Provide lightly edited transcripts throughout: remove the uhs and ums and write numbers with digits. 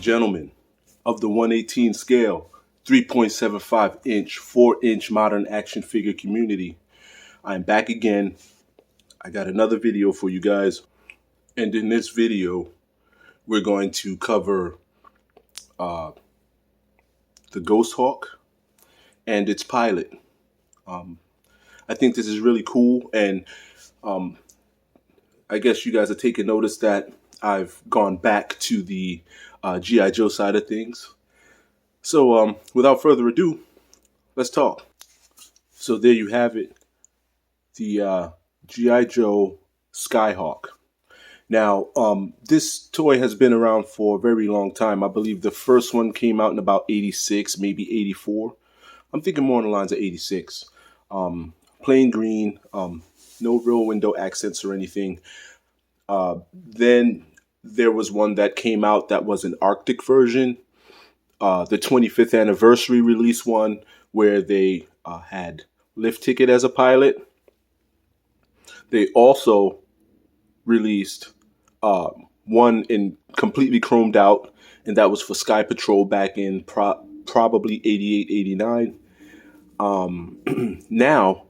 Gentlemen of the 118 scale, 3.75 inch, 4-inch modern action figure community. I'm back again. I got another video for you guys. And in this video, we're going to cover the Ghost Hawk and its pilot. I think this is really cool. And I guess you guys are taking notice that I've gone back to the G.I. Joe side of things. So without further ado, let's talk. So there you have it, the G.I. Joe Skyhawk. Now, this toy has been around for a very long time. I believe the first one came out in about 86, maybe 84. I'm thinking more on the lines of 86. Plain green, no real window accents or anything. Then there was one that came out that was an Arctic version, the 25th anniversary release one, where they had Lift Ticket as a pilot. They also released one in completely chromed out, and that was for Sky Patrol back in probably 88, 89. Now,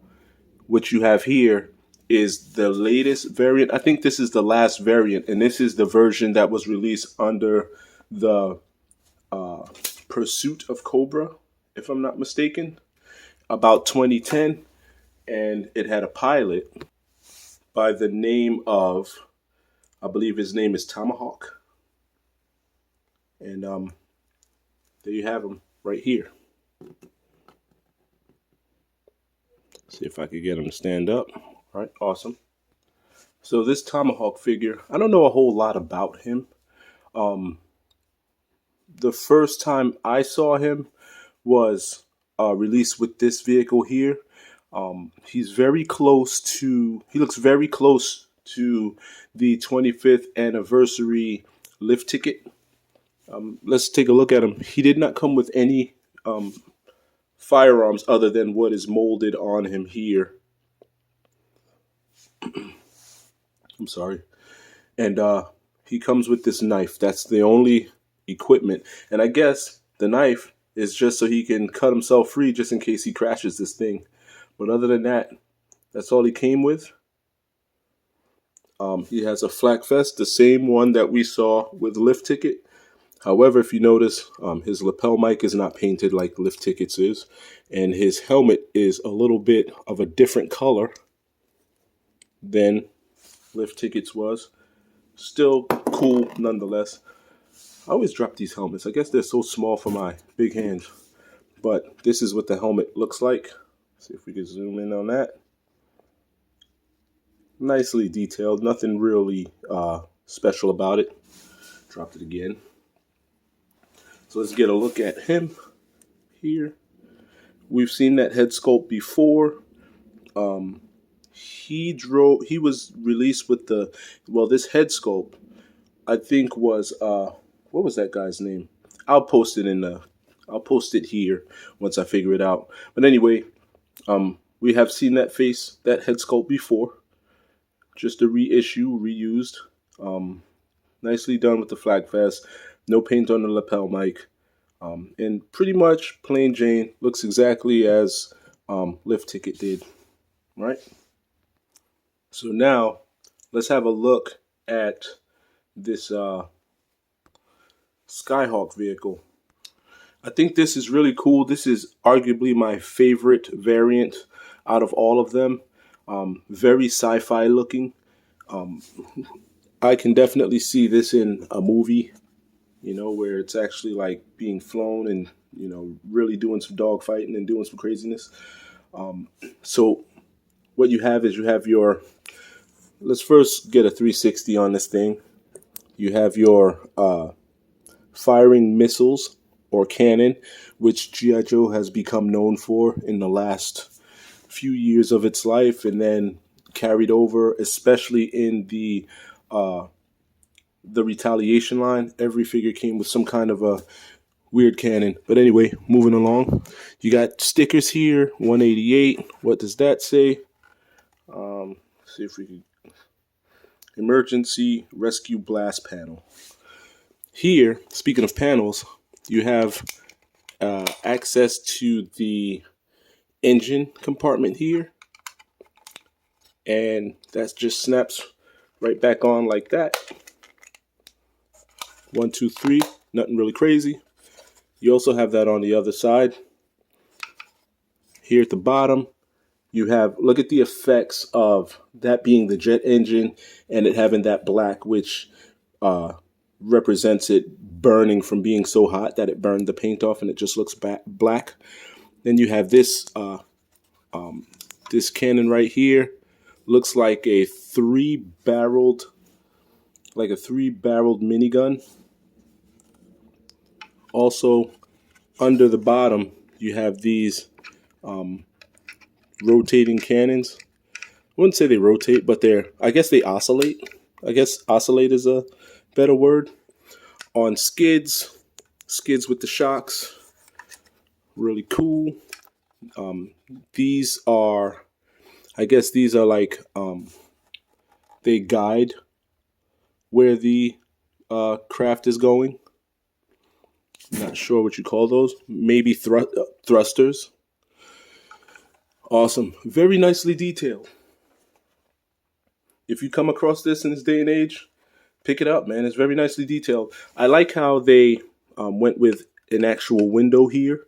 what you have here is the latest variant. I think this is the last variant, and this is the version that was released under the Persuit of Cobra, if I'm not mistaken, about 2010, and it had a pilot by the name of, I believe his name is Tomahawk, and there you have him right here. See if I could get him to stand up. All right, awesome. So this Tomahawk figure, I don't know a whole lot about him. The first time I saw him was released with this vehicle here. He's very close to, he looks very close to the 25th anniversary Lift Ticket. Let's take a look at him. He did not come with any firearms other than what is molded on him here. I'm sorry. And he comes with this knife. That's the only equipment. And I guess the knife is just so he can cut himself free just in case he crashes this thing. But other than that, that's all he came with. He has a flak vest, the same one that we saw with Lift Ticket. However, if you notice, his lapel mic is not painted like Lift Ticket's is. And his helmet is a little bit of a different color than Lift Tickets was. Still cool nonetheless. I always drop these helmets. I guess they're so small for my big hands. But this is what the helmet looks like. See if we can zoom in on that. Nicely detailed. Nothing really special about it. Dropped it again. So let's get a look at him here. We've seen that head sculpt before. He was released with the, well, this head sculpt, I think was, what was that guy's name? I'll post it here once I figure it out. But anyway, we have seen that head sculpt before. Just a reissue, reused. Nicely done with the flak vest. No paint on the lapel mic. And pretty much plain Jane, looks exactly as Lift Ticket did. Right? So now, let's have a look at this Skyhawk vehicle. I think this is really cool. This is arguably my favorite variant out of all of them. Very sci-fi looking. I can definitely see this in a movie, you know, where it's actually like being flown and, you know, really doing some dog fighting and doing some craziness. So what you have is you have your, let's first get a 360 on this thing. You have your firing missiles or cannon, which G.I. Joe has become known for in the last few years of its life and then carried over, especially in the retaliation line. Every figure came with some kind of a weird cannon. But anyway, moving along. You got stickers here, 188. What does that say? See if we can. Emergency rescue blast panel. Here, speaking of panels, you have access to the engine compartment here. And that just snaps right back on like that. 1, 2, 3. Nothing really crazy. You also have that on the other side. Here at the bottom, you have, look at the effects of that being the jet engine and it having that black, which represents it burning from being so hot that it burned the paint off and it just looks black. Then you have this this cannon right here. Looks like a three-barreled minigun. Also, under the bottom, you have these rotating cannons. I wouldn't say they rotate, but I guess they oscillate. I guess oscillate is a better word. On skids with the shocks. Really cool. These are like, they guide where the craft is going. Not sure what you call those. Maybe thrusters. Awesome. Very nicely detailed. If you come across this in this day and age, pick it up, man. It's very nicely detailed. I like how they went with an actual window here.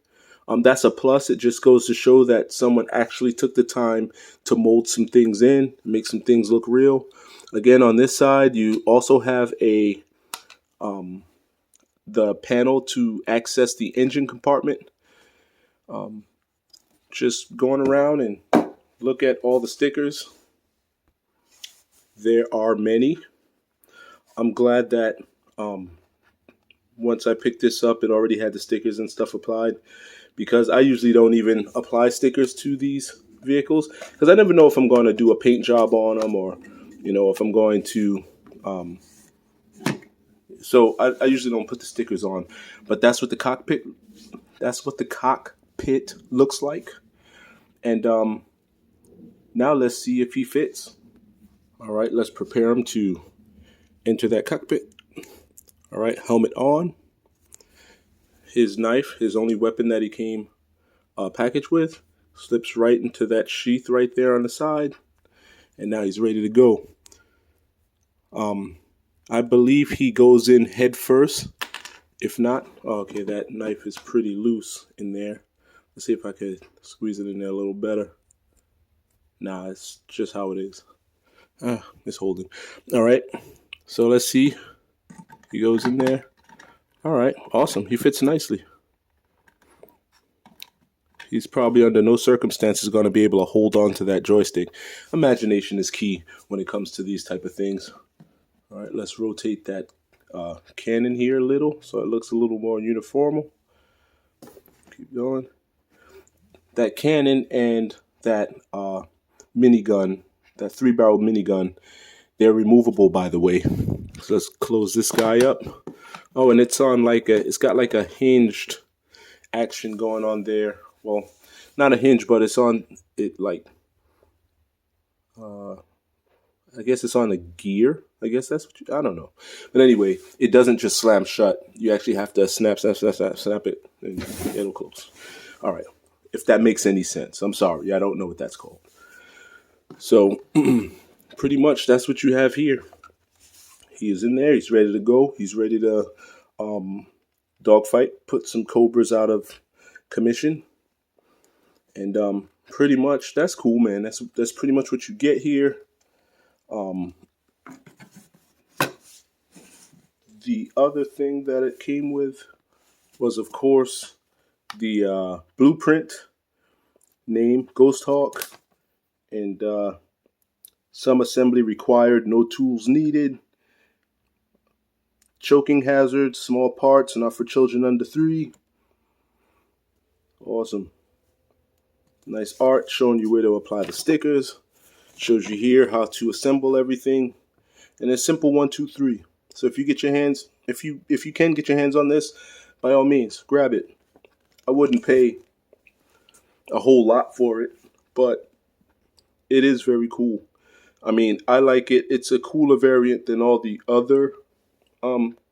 That's a plus. It just goes to show that someone actually took the time to mold some things in, make some things look real. Again, on this side, you also have the panel to access the engine compartment. Just going around and look at all the stickers. There are many. I'm glad that once I picked this up, it already had the stickers and stuff applied, because I usually don't even apply stickers to these vehicles because I never know if I'm going to do a paint job on them or, if I'm going to. So I usually don't put the stickers on, but that's what the cockpit looks like. And now let's see if he fits. All right, let's prepare him to enter that cockpit. All right, helmet on. His knife, his only weapon that he came packaged with, slips right into that sheath right there on the side. And now he's ready to go. I believe he goes in head first. If not, okay, that knife is pretty loose in there. Let's see if I could squeeze it in there a little better. Nah, it's just how it is. It's holding. All right, so let's see. He goes in there. All right, awesome. He fits nicely. He's probably under no circumstances going to be able to hold on to that joystick. Imagination is key when it comes to these type of things. All right, let's rotate that cannon here a little so it looks a little more uniform. Keep going. That cannon and that minigun, that 3-barrel minigun, they're removable, by the way. So let's close this guy up. Oh, and it's on it's got like a hinged action going on there. Well, not a hinge, but it's on it like, I guess it's on a gear. I guess that's I don't know. But anyway, it doesn't just slam shut. You actually have to snap it, and it'll close. All right. If that makes any sense. I'm sorry. I don't know what that's called. So, pretty much that's what you have here. He is in there. He's ready to go. He's ready to dogfight, put some Cobras out of commission. And pretty much that's cool, man. That's pretty much what you get here. The other thing that it came with was, of course, the blueprint, name Ghost Hawk, and some assembly required, no tools needed. Choking hazards, small parts, not for children under 3. Awesome. Nice art showing you where to apply the stickers. Shows you here how to assemble everything. And it's simple 1, 2, 3. So if you get your hands, if you can get your hands on this, by all means, grab it. I wouldn't pay a whole lot for it, but it is very cool. I mean, I like it. It's a cooler variant than all the other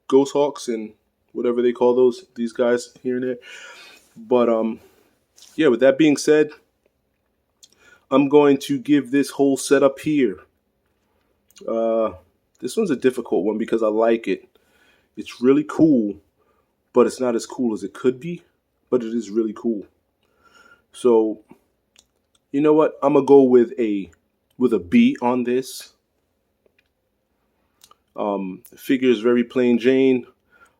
Ghost Hawks and whatever they call these guys here and there. But yeah, with that being said, I'm going to give this whole setup here. This one's a difficult one because I like it. It's really cool, but it's not as cool as it could be, but it is really cool. So, you know what? I'm gonna go with a B on this. The figure is very plain Jane.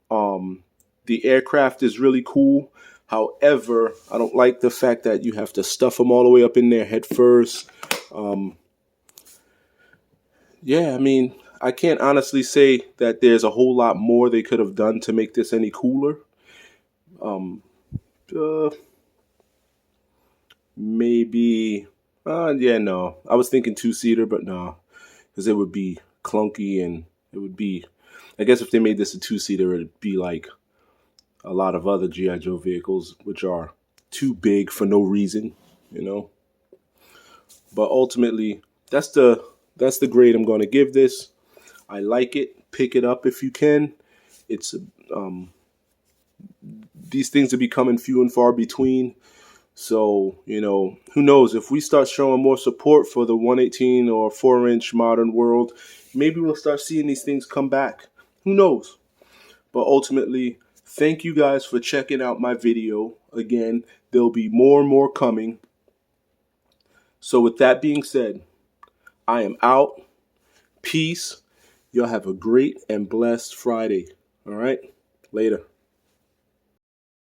The aircraft is really cool. However, I don't like the fact that you have to stuff them all the way up in there head first. Yeah, I mean, I can't honestly say that there's a whole lot more they could have done to make this any cooler. Maybe, yeah, no. I was thinking 2-seater, but no, because it would be clunky and it would be, I guess if they made this a 2-seater, it'd be like a lot of other G.I. Joe vehicles, which are too big for no reason, you know. But ultimately, that's the grade I'm going to give this. I like it. Pick it up if you can. It's these things are becoming few and far between. So, you know, who knows, if we start showing more support for the 118 or 4-inch modern world, maybe we'll start seeing these things come back. Who knows? But ultimately, thank you guys for checking out my video. Again, there'll be more and more coming. So with that being said, I am out. Peace. Y'all have a great and blessed Friday. All right? Later.